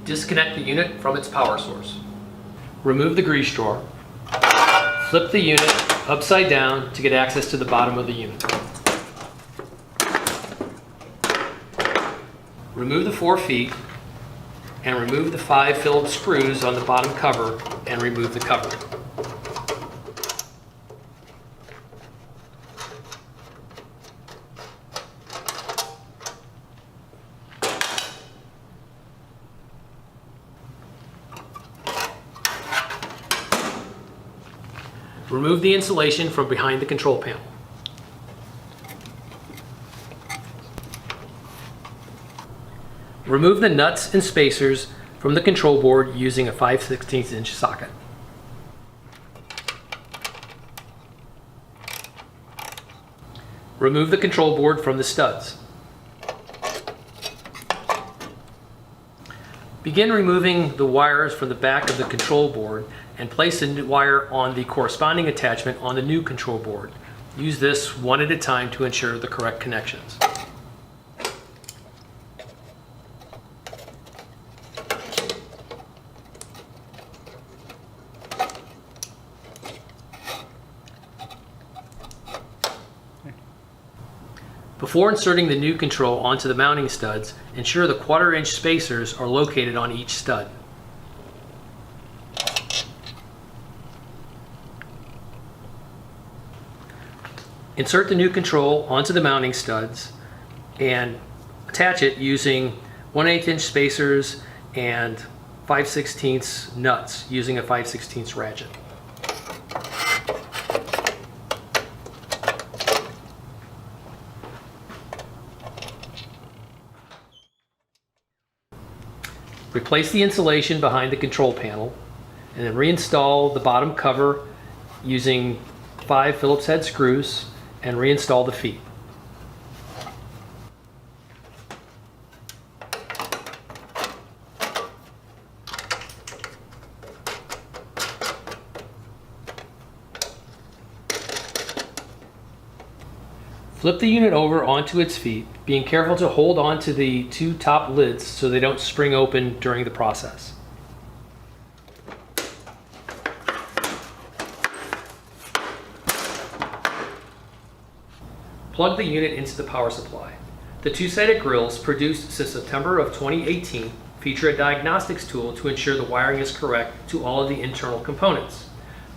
Disconnect the unit from its power source. Remove the grease drawer. Flip the unit upside down to get access to the bottom of the unit. Remove the 4 feet and remove the 5 Phillips screws on the bottom cover and remove the cover. Remove the insulation from behind the control panel. Remove the nuts and spacers from the control board using a 5/16 inch socket. Remove the control board from the studs. Begin removing the wires from the back of the control board and place the wire on the corresponding attachment on the new control board. Use this one at a time to ensure the correct connections. Before inserting the new control onto the mounting studs, ensure the 1/4 inch spacers are located on each stud. Insert the new control onto the mounting studs and attach it using 1/8 inch spacers and 5/16 nuts using a 5/16 ratchet. Replace the insulation behind the control panel and then reinstall the bottom cover using 5 Phillips head screws and reinstall the feet. Flip the unit over onto its feet, being careful to hold on to the 2 top lids so they don't spring open during the process. Plug the unit into the power supply. The 2-sided grills produced since September of 2018 feature a diagnostics tool to ensure the wiring is correct to all of the internal components.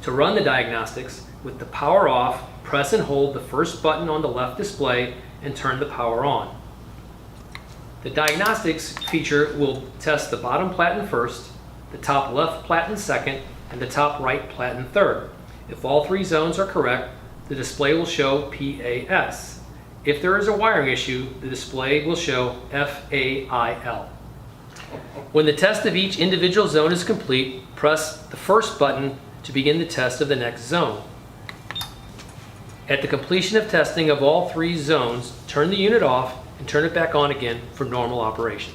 To run the diagnostics, with the power off, press and hold the first button on the left display and turn the power on. The diagnostics feature will test the bottom platen first, the top left platen second, and the top right platen third. If all 3 zones are correct, the display will show PAS. If there is a wiring issue, the display will show FAIL. When the test of each individual zone is complete, press the first button to begin the test of the next zone. At the completion of testing of all 3 zones, turn the unit off and turn it back on again for normal operation.